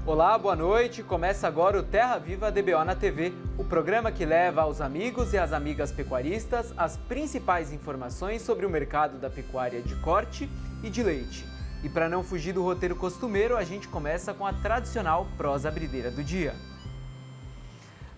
Olá, boa noite. Começa agora o Terra Viva DBO na TV, o programa que leva aos amigos e às amigas pecuaristas as principais informações sobre o mercado da pecuária de corte e de leite. E para não fugir do roteiro costumeiro, a gente começa com a tradicional prosa abrideira do dia.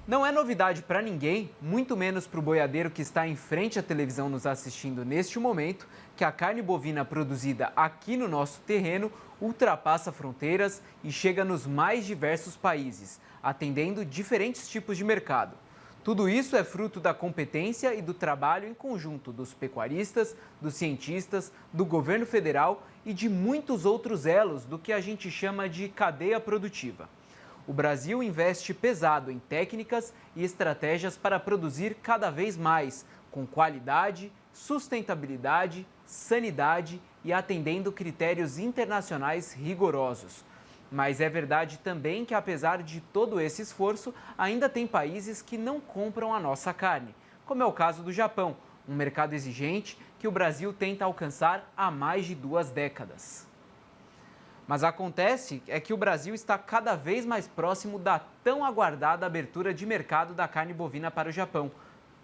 Não é novidade para ninguém, muito menos para o boiadeiro que está em frente à televisão nos assistindo neste momento, que a carne bovina produzida aqui no nosso terreno ultrapassa fronteiras e chega nos mais diversos países, atendendo diferentes tipos de mercado. Tudo isso é fruto da competência e do trabalho em conjunto dos pecuaristas, dos cientistas, do governo federal e de muitos outros elos do que a gente chama de cadeia produtiva. O Brasil investe pesado em técnicas e estratégias para produzir cada vez mais, com qualidade, sustentabilidade, sanidade e atendendo critérios internacionais rigorosos. Mas é verdade também que, apesar de todo esse esforço, ainda tem países que não compram a nossa carne, como é o caso do Japão, um mercado exigente que o Brasil tenta alcançar há mais de 2 décadas. Mas acontece é que o Brasil está cada vez mais próximo da tão aguardada abertura de mercado da carne bovina para o Japão,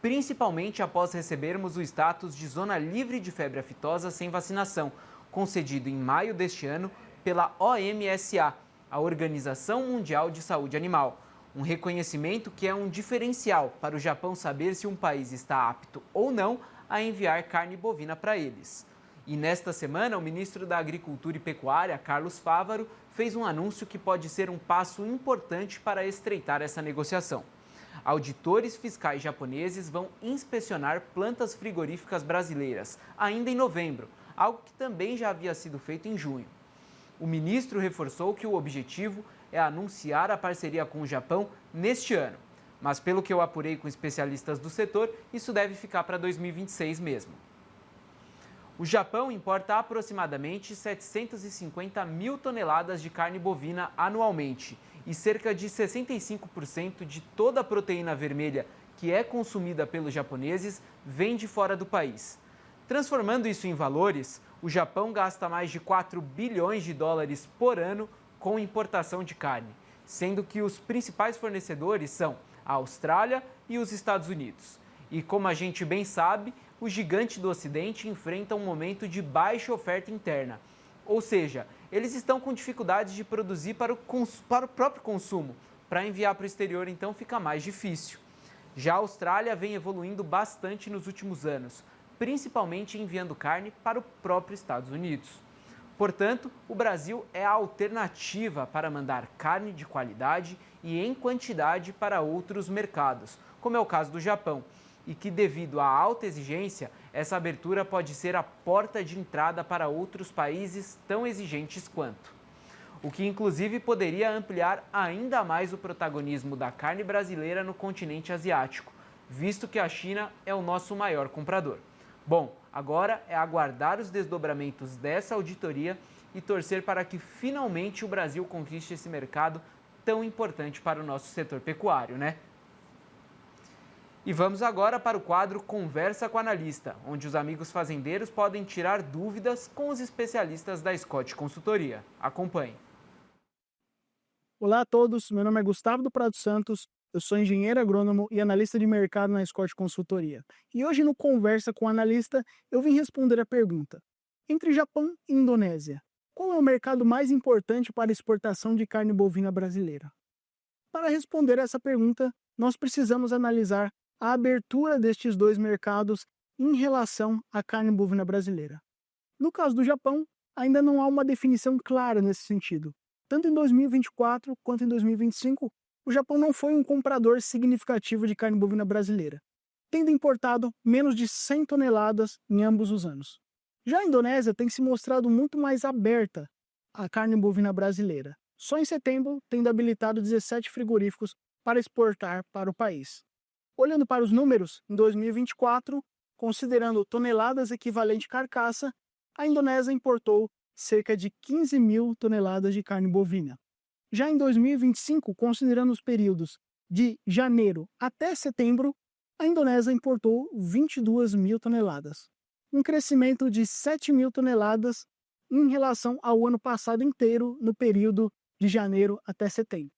principalmente após recebermos o status de zona livre de febre aftosa sem vacinação, concedido em maio deste ano pela OMSA, a Organização Mundial de Saúde Animal. Um reconhecimento que é um diferencial para o Japão saber se um país está apto ou não a enviar carne bovina para eles. E nesta semana, o ministro da Agricultura e Pecuária, Carlos Fávaro, fez um anúncio que pode ser um passo importante para estreitar essa negociação. Auditores fiscais japoneses vão inspecionar plantas frigoríficas brasileiras, ainda em novembro, algo que também já havia sido feito em junho. O ministro reforçou que o objetivo é anunciar a parceria com o Japão neste ano. Mas, pelo que eu apurei com especialistas do setor, isso deve ficar para 2026 mesmo. O Japão importa aproximadamente 750 mil toneladas de carne bovina anualmente e cerca de 65% de toda a proteína vermelha que é consumida pelos japoneses vem de fora do país. Transformando isso em valores, o Japão gasta mais de 4 bilhões de dólares por ano com importação de carne, sendo que os principais fornecedores são a Austrália e os Estados Unidos. E como a gente bem sabe, o gigante do Ocidente enfrenta um momento de baixa oferta interna. Ou seja, eles estão com dificuldades de produzir para o próprio consumo. Para enviar para o exterior, então, fica mais difícil. Já a Austrália vem evoluindo bastante nos últimos anos, principalmente enviando carne para o próprio Estados Unidos. Portanto, o Brasil é a alternativa para mandar carne de qualidade e em quantidade para outros mercados, como é o caso do Japão, e que, devido à alta exigência, essa abertura pode ser a porta de entrada para outros países tão exigentes quanto. O que, inclusive, poderia ampliar ainda mais o protagonismo da carne brasileira no continente asiático, visto que a China é o nosso maior comprador. Bom, agora é aguardar os desdobramentos dessa auditoria e torcer para que finalmente o Brasil conquiste esse mercado tão importante para o nosso setor pecuário, né? E vamos agora para o quadro Conversa com o Analista, onde os amigos fazendeiros podem tirar dúvidas com os especialistas da Scott Consultoria. Acompanhe. Olá a todos, meu nome é Gustavo do Prado Santos, eu sou engenheiro agrônomo e analista de mercado na Scott Consultoria. E hoje no Conversa com o Analista eu vim responder a pergunta: entre Japão e Indonésia, qual é o mercado mais importante para a exportação de carne bovina brasileira? Para responder essa pergunta, nós precisamos analisar a abertura destes dois mercados em relação à carne bovina brasileira. No caso do Japão, ainda não há uma definição clara nesse sentido. Tanto em 2024 quanto em 2025, o Japão não foi um comprador significativo de carne bovina brasileira, tendo importado menos de 100 toneladas em ambos os anos. Já a Indonésia tem se mostrado muito mais aberta à carne bovina brasileira, só em setembro tendo habilitado 17 frigoríficos para exportar para o país. Olhando para os números, em 2024, considerando toneladas equivalente carcaça, a Indonésia importou cerca de 15 mil toneladas de carne bovina. Já em 2025, considerando os períodos de janeiro até setembro, a Indonésia importou 22 mil toneladas, um crescimento de 7 mil toneladas em relação ao ano passado inteiro, no período de janeiro até setembro.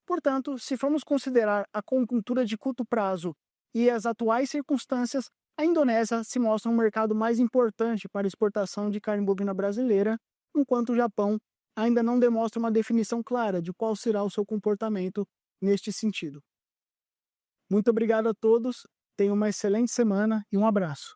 Portanto, se formos considerar a conjuntura de curto prazo e as atuais circunstâncias, a Indonésia se mostra um mercado mais importante para a exportação de carne bovina brasileira, enquanto o Japão ainda não demonstra uma definição clara de qual será o seu comportamento neste sentido. Muito obrigado a todos, tenham uma excelente semana e um abraço.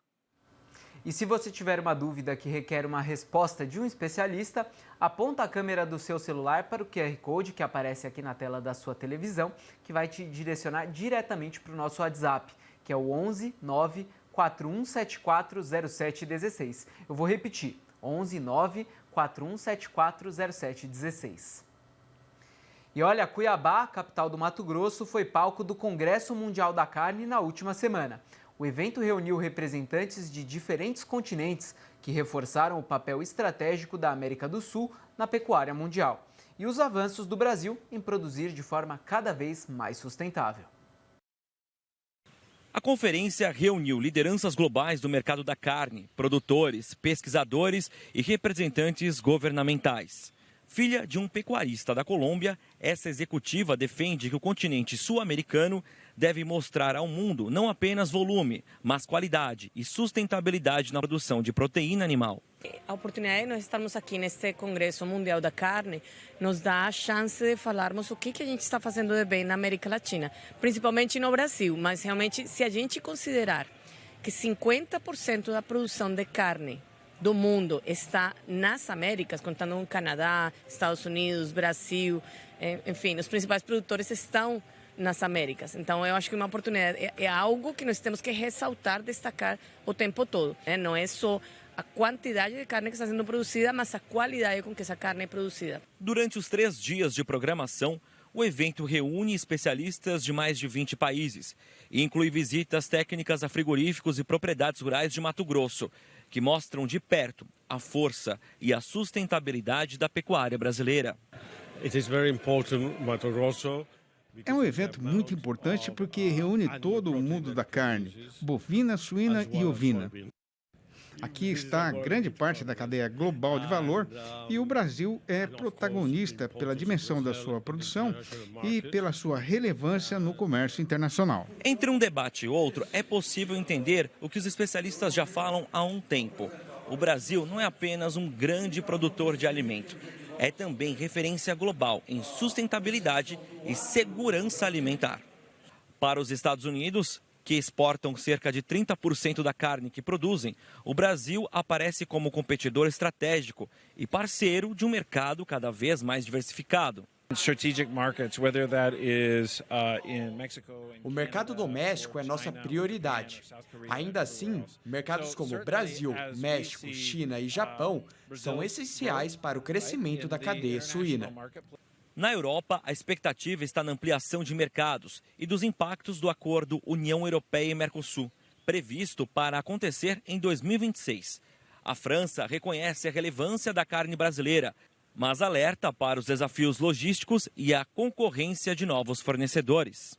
E se você tiver uma dúvida que requer uma resposta de um especialista, aponta a câmera do seu celular para o QR Code que aparece aqui na tela da sua televisão, que vai te direcionar diretamente para o nosso WhatsApp, que é o 11 9 4174 0716. Eu vou repetir, 11 9 4174 0716. E olha, Cuiabá, capital do Mato Grosso, foi palco do Congresso Mundial da Carne na última semana. O evento reuniu representantes de diferentes continentes que reforçaram o papel estratégico da América do Sul na pecuária mundial e os avanços do Brasil em produzir de forma cada vez mais sustentável. A conferência reuniu lideranças globais do mercado da carne, produtores, pesquisadores e representantes governamentais. Filha de um pecuarista da Colômbia, essa executiva defende que o continente sul-americano deve mostrar ao mundo não apenas volume, mas qualidade e sustentabilidade na produção de proteína animal. A oportunidade de nós estarmos aqui neste Congresso Mundial da Carne nos dá a chance de falarmos o que a gente está fazendo de bem na América Latina, principalmente no Brasil, mas realmente se a gente considerar que 50% da produção de carne do mundo está nas Américas, contando com Canadá, Estados Unidos, Brasil, enfim, os principais produtores estão nas Américas. Então, eu acho que uma oportunidade é algo que nós temos que ressaltar, destacar o tempo todo. Não é só a quantidade de carne que está sendo produzida, mas a qualidade com que essa carne é produzida. Durante os 3 dias de programação, o evento reúne especialistas de mais de 20 países e inclui visitas técnicas a frigoríficos e propriedades rurais de Mato Grosso, que mostram de perto a força e a sustentabilidade da pecuária brasileira. É um evento muito importante porque reúne todo o mundo da carne, bovina, suína e ovina. Aqui está grande parte da cadeia global de valor e o Brasil é protagonista pela dimensão da sua produção e pela sua relevância no comércio internacional. Entre um debate e outro, é possível entender o que os especialistas já falam há um tempo. O Brasil não é apenas um grande produtor de alimento, é também referência global em sustentabilidade e segurança alimentar. Para os Estados Unidos, que exportam cerca de 30% da carne que produzem, o Brasil aparece como competidor estratégico e parceiro de um mercado cada vez mais diversificado. O mercado doméstico é nossa prioridade. Ainda assim, mercados como Brasil, México, China e Japão são essenciais para o crescimento da cadeia suína. Na Europa, a expectativa está na ampliação de mercados e dos impactos do acordo União Europeia e Mercosul, previsto para acontecer em 2026. A França reconhece a relevância da carne brasileira, mas alerta para os desafios logísticos e a concorrência de novos fornecedores.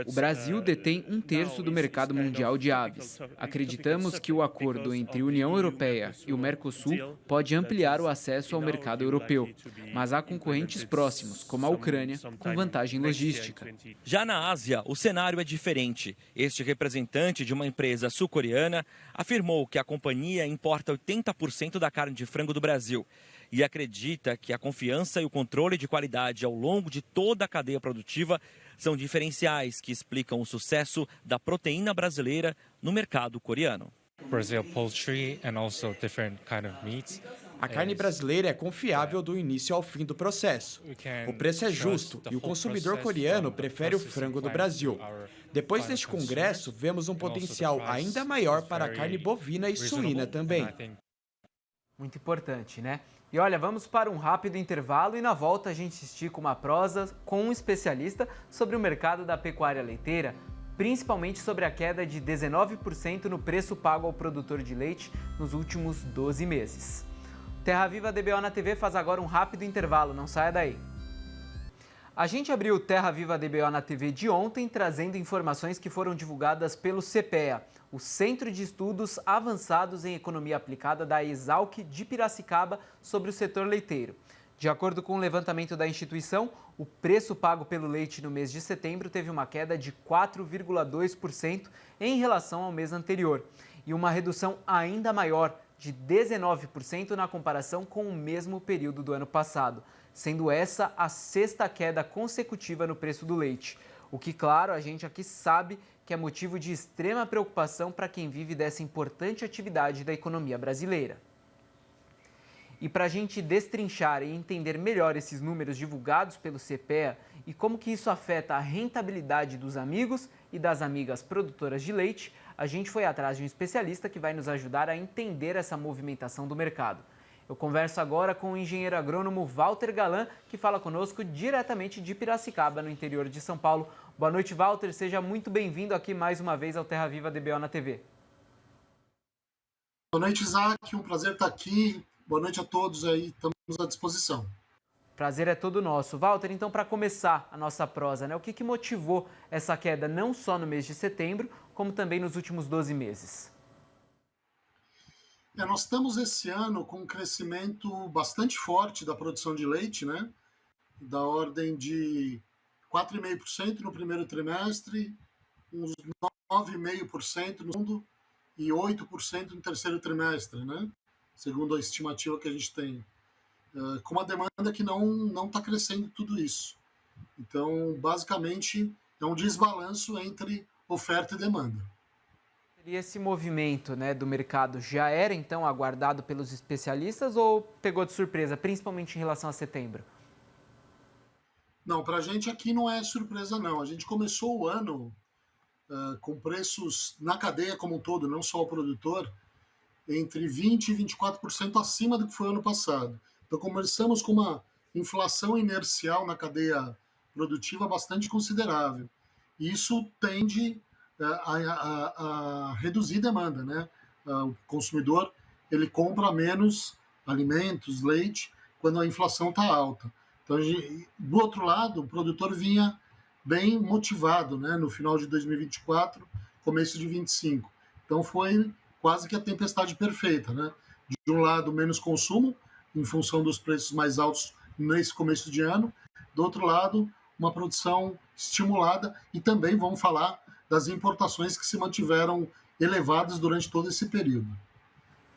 O Brasil detém 1/3 do mercado mundial de aves. Acreditamos que o acordo entre a União Europeia e o Mercosul pode ampliar o acesso ao mercado europeu, mas há concorrentes próximos, como a Ucrânia, com vantagem logística. Já na Ásia, o cenário é diferente. Este representante de uma empresa sul-coreana afirmou que a companhia importa 80% da carne de frango do Brasil e acredita que a confiança e o controle de qualidade ao longo de toda a cadeia produtiva são diferenciais que explicam o sucesso da proteína brasileira no mercado coreano. A carne brasileira é confiável do início ao fim do processo. O preço é justo e o consumidor coreano prefere o frango do Brasil. Depois deste congresso, vemos um potencial ainda maior para a carne bovina e suína também. Muito importante, né? E olha, vamos para um rápido intervalo e na volta a gente estica uma prosa com um especialista sobre o mercado da pecuária leiteira, principalmente sobre a queda de 19% no preço pago ao produtor de leite nos últimos 12 meses. Terra Viva DBO na TV faz agora um rápido intervalo, não saia daí. A gente abriu o Terra Viva DBO na TV de ontem, trazendo informações que foram divulgadas pelo CPEA, o Centro de Estudos Avançados em Economia Aplicada da Exalc de Piracicaba, sobre o setor leiteiro. De acordo com o levantamento da instituição, o preço pago pelo leite no mês de setembro teve uma queda de 4,2% em relação ao mês anterior e uma redução ainda maior de 19% na comparação com o mesmo período do ano passado, sendo essa a sexta queda consecutiva no preço do leite. O que, claro, a gente aqui sabe que é motivo de extrema preocupação para quem vive dessa importante atividade da economia brasileira. E para a gente destrinchar e entender melhor esses números divulgados pelo CPEA e como que isso afeta a rentabilidade dos amigos e das amigas produtoras de leite, a gente foi atrás de um especialista que vai nos ajudar a entender essa movimentação do mercado. Eu converso agora com o engenheiro agrônomo Walter Galan, que fala conosco diretamente de Piracicaba, no interior de São Paulo. Boa noite, Walter. Seja muito bem-vindo aqui mais uma vez ao Terra Viva DBO na TV. Boa noite, Isaac. Um prazer estar aqui. Boa noite a todos aí, estamos à disposição. Prazer é todo nosso. Walter, então, para começar a nossa prosa, né, o que motivou essa queda não só no mês de setembro, como também nos últimos 12 meses? Nós estamos esse ano com um crescimento bastante forte da produção de leite, né? Da ordem de 4,5% no primeiro trimestre, uns 9,5% no segundo e 8% no terceiro trimestre, né? Segundo a estimativa que a gente tem, com uma demanda que não está crescendo tudo isso. Então, basicamente, é um desbalanço entre oferta e demanda. E esse movimento, né, do mercado já era, então, aguardado pelos especialistas ou pegou de surpresa, principalmente em relação a setembro? Não, para a gente aqui não é surpresa, não. A gente começou o ano com preços na cadeia como um todo, não só o produtor, entre 20% e 24% acima do que foi ano passado. Então, começamos com uma inflação inercial na cadeia produtiva bastante considerável. E isso tende a reduzir demanda, né? O consumidor ele compra menos alimentos, leite, quando a inflação está alta. Então, do outro lado, o produtor vinha bem motivado, né? No final de 2024, começo de 2025. Então, foi quase que a tempestade perfeita, né? De um lado, menos consumo, em função dos preços mais altos nesse começo de ano. Do outro lado, uma produção estimulada e também vamos falar das importações que se mantiveram elevadas durante todo esse período.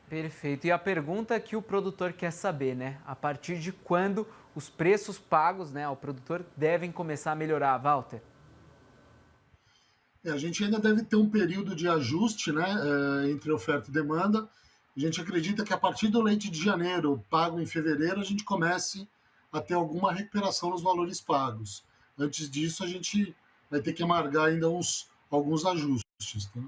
Perfeito. E a pergunta que o produtor quer saber, né? A partir de quando os preços pagos, né, ao produtor devem começar a melhorar, Walter? A gente ainda deve ter um período de ajuste, né, entre oferta e demanda. A gente acredita que a partir do leite de janeiro, pago em fevereiro, a gente comece a ter alguma recuperação nos valores pagos. Antes disso, a gente vai ter que amargar ainda alguns ajustes. Tá?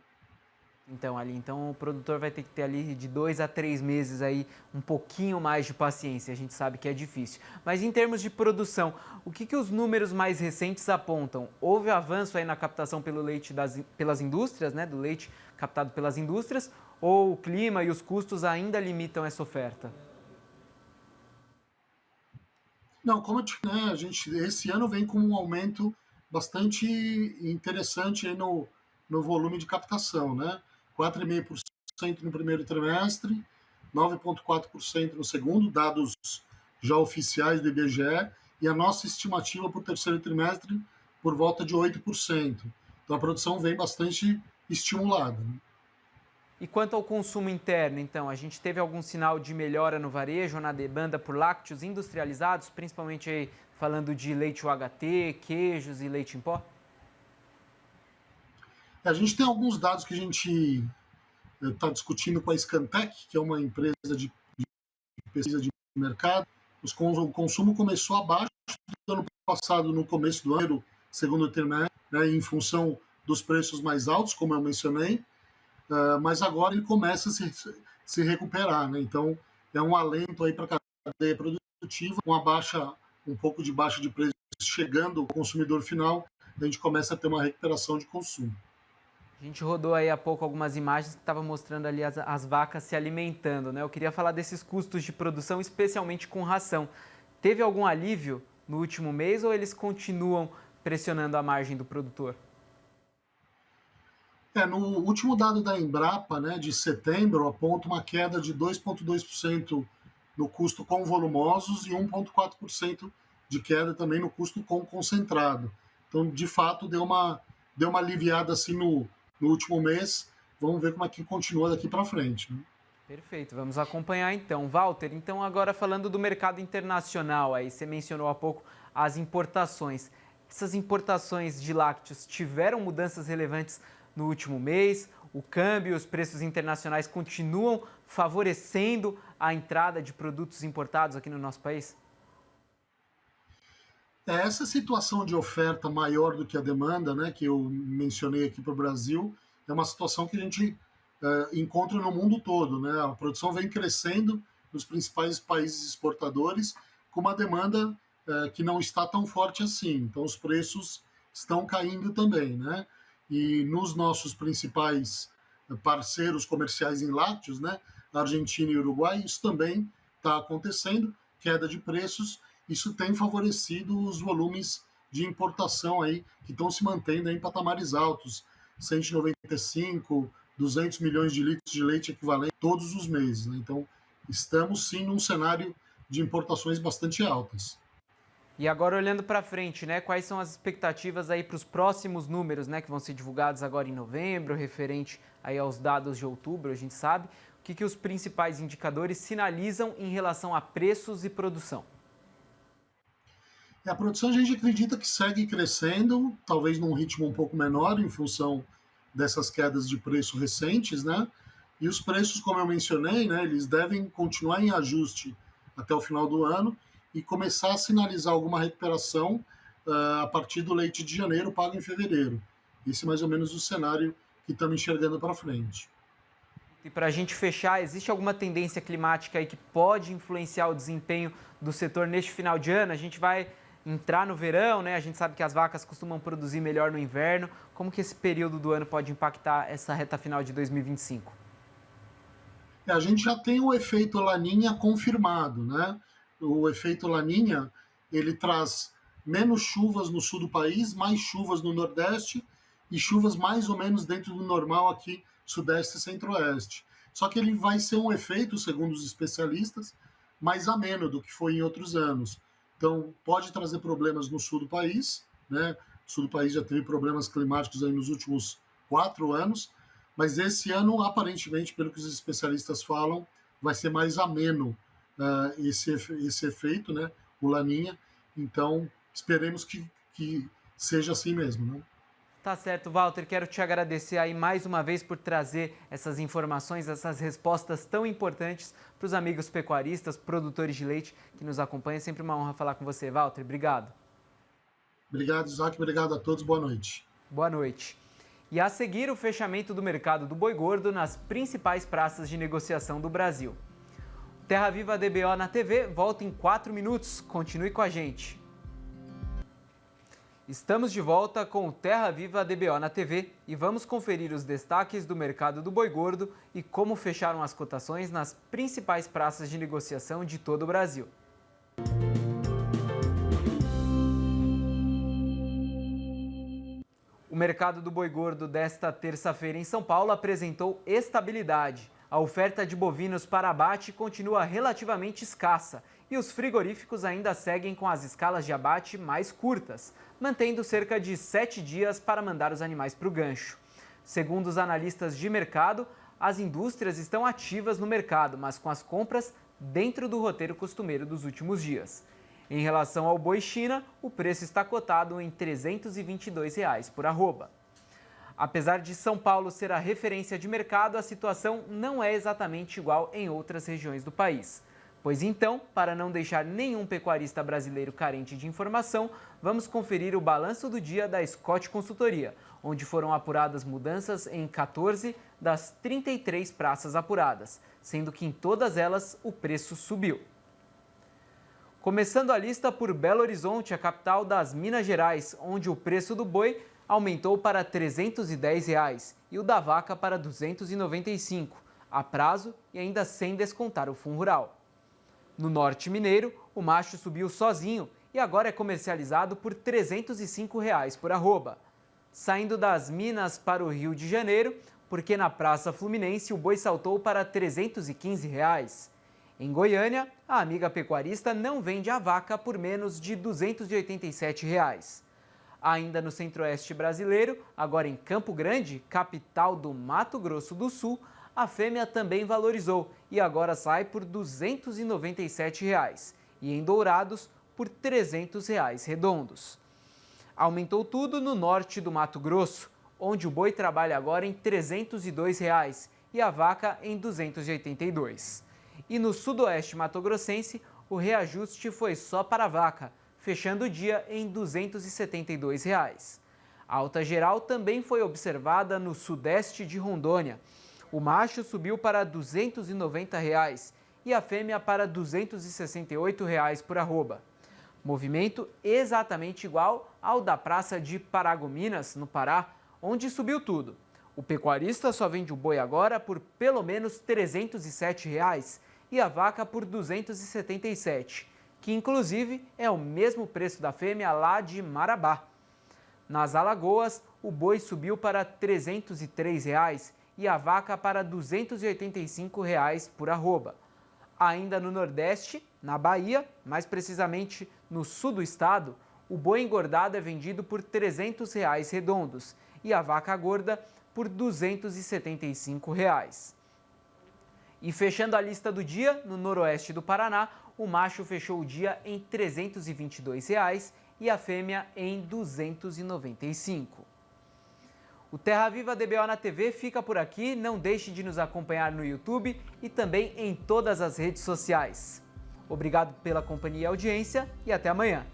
Então o produtor vai ter que ter ali de 2 a 3 meses aí, um pouquinho mais de paciência, a gente sabe que é difícil. Mas em termos de produção, o que os números mais recentes apontam? Houve avanço aí na captação pelo leite pelas indústrias, né, do leite captado pelas indústrias, ou o clima e os custos ainda limitam essa oferta? Não, como eu disse, né, a gente esse ano vem com um aumento bastante interessante aí no volume de captação, né? 4,5% no primeiro trimestre, 9,4% no segundo, dados já oficiais do IBGE, e a nossa estimativa para o terceiro trimestre por volta de 8%. Então a produção vem bastante estimulada. Né? E quanto ao consumo interno, então, a gente teve algum sinal de melhora no varejo ou na demanda por lácteos industrializados, principalmente aí falando de leite UHT, queijos e leite em pó? A gente tem alguns dados que a gente está discutindo com a Scantec, que é uma empresa de pesquisa de mercado. O consumo começou abaixo do ano passado, no começo do ano, segundo trimestre, né, em função dos preços mais altos, como eu mencionei, mas agora ele começa a se recuperar. Né? Então, é um alento aí para a cadeia produtiva, um pouco de baixa de preço chegando ao consumidor final, a gente começa a ter uma recuperação de consumo. A gente rodou aí há pouco algumas imagens que estavam mostrando ali as vacas se alimentando, né? Eu queria falar desses custos de produção, especialmente com ração. Teve algum alívio no último mês ou eles continuam pressionando a margem do produtor? No último dado da Embrapa, né, de setembro, aponta uma queda de 2,2% no custo com volumosos e 1,4% de queda também no custo com concentrado. Então, de fato, deu uma aliviada assim no último mês. Vamos ver como é que continua daqui para frente, né? Perfeito, vamos acompanhar então. Walter, então agora falando do mercado internacional, aí você mencionou há pouco as importações. Essas importações de lácteos tiveram mudanças relevantes no último mês? O câmbio e os preços internacionais continuam favorecendo a entrada de produtos importados aqui no nosso país? Essa situação de oferta maior do que a demanda, né, que eu mencionei aqui para o Brasil, é uma situação que a gente encontra no mundo todo, né? A produção vem crescendo nos principais países exportadores com uma demanda que não está tão forte assim. Então, os preços estão caindo também, né? E nos nossos principais parceiros comerciais em lácteos, né, Argentina e Uruguai, isso também está acontecendo, queda de preços. Isso tem favorecido os volumes de importação aí que estão se mantendo em patamares altos, 195, 200 milhões de litros de leite equivalente todos os meses, né? Então, estamos sim num cenário de importações bastante altas. E agora olhando para frente, né, quais são as expectativas aí para os próximos números, né, que vão ser divulgados agora em novembro, referente aí aos dados de outubro, a gente sabe, o que os principais indicadores sinalizam em relação a preços e produção? A produção a gente acredita que segue crescendo, talvez num ritmo um pouco menor em função dessas quedas de preço recentes, né? E os preços, como eu mencionei, né, eles devem continuar em ajuste até o final do ano e começar a sinalizar alguma recuperação a partir do leite de janeiro pago em fevereiro. Esse é mais ou menos o cenário que estamos enxergando para frente. E para a gente fechar, existe alguma tendência climática aí que pode influenciar o desempenho do setor neste final de ano? A gente vai entrar no verão, né? A gente sabe que as vacas costumam produzir melhor no inverno. Como que esse período do ano pode impactar essa reta final de 2025? A gente já tem o efeito Laninha confirmado, né? O efeito Laninha, ele traz menos chuvas no sul do país, mais chuvas no nordeste e chuvas mais ou menos dentro do normal aqui, sudeste e centro-oeste. Só que ele vai ser um efeito, segundo os especialistas, mais ameno do que foi em outros anos. Então, pode trazer problemas no sul do país, né? O sul do país já teve problemas climáticos aí nos últimos 4 anos, mas esse ano, aparentemente, pelo que os especialistas falam, vai ser mais ameno esse efeito, né? O Laninha. Então, esperemos que seja assim mesmo, né? Tá certo, Walter. Quero te agradecer aí mais uma vez por trazer essas informações, essas respostas tão importantes para os amigos pecuaristas, produtores de leite que nos acompanham. É sempre uma honra falar com você, Walter. Obrigado. Obrigado, Isaac. Obrigado a todos. Boa noite. Boa noite. E a seguir, o fechamento do mercado do boi gordo nas principais praças de negociação do Brasil. Terra Viva DBO na TV volta em 4 minutos. Continue com a gente. Estamos de volta com o Terra Viva DBO na TV e vamos conferir os destaques do mercado do boi gordo e como fecharam as cotações nas principais praças de negociação de todo o Brasil. O mercado do boi gordo desta terça-feira em São Paulo apresentou estabilidade. A oferta de bovinos para abate continua relativamente escassa e os frigoríficos ainda seguem com as escalas de abate mais curtas, mantendo cerca de 7 dias para mandar os animais para o gancho. Segundo os analistas de mercado, as indústrias estão ativas no mercado, mas com as compras dentro do roteiro costumeiro dos últimos dias. Em relação ao boi China, o preço está cotado em R$ 322 por arroba. Apesar de São Paulo ser a referência de mercado, a situação não é exatamente igual em outras regiões do país. Pois então, para não deixar nenhum pecuarista brasileiro carente de informação, vamos conferir o balanço do dia da Scott Consultoria, onde foram apuradas mudanças em 14 das 33 praças apuradas, sendo que em todas elas o preço subiu. Começando a lista por Belo Horizonte, a capital das Minas Gerais, onde o preço do boi aumentou para R$ 310 e o da vaca para R$ 295, a prazo e ainda sem descontar o fundo rural. No norte mineiro, o macho subiu sozinho e agora é comercializado por R$ 305 por arroba. Saindo das Minas para o Rio de Janeiro, porque na Praça Fluminense o boi saltou para R$ 315. Em Goiânia, a amiga pecuarista não vende a vaca por menos de R$ 287. Ainda no centro-oeste brasileiro, agora em Campo Grande, capital do Mato Grosso do Sul, a fêmea também valorizou e agora sai por R$ 297 e em Dourados por R$ 300 redondos. Aumentou tudo no norte do Mato Grosso, onde o boi trabalha agora em R$ 302 e a vaca em R$ 282. E no sudoeste mato-grossense, o reajuste foi só para a vaca, fechando o dia em R$ 272. A alta geral também foi observada no sudeste de Rondônia. O macho subiu para R$ 290 e a fêmea para R$ 268 por arroba. Movimento exatamente igual ao da praça de Paragominas, no Pará, onde subiu tudo. O pecuarista só vende o boi agora por pelo menos R$ 307 e a vaca por R$ 277, que inclusive é o mesmo preço da fêmea lá de Marabá. Nas Alagoas, o boi subiu para R$ 303 e a vaca para R$ 285 por arroba. Ainda no Nordeste, na Bahia, mais precisamente no sul do estado, o boi engordado é vendido por R$ 300 redondos e a vaca gorda por R$ 275. E fechando a lista do dia, no noroeste do Paraná, o macho fechou o dia em R$ 322 e a fêmea em R$ 295. O Terra Viva DBO na TV fica por aqui. Não deixe de nos acompanhar no YouTube e também em todas as redes sociais. Obrigado pela companhia e audiência e até amanhã.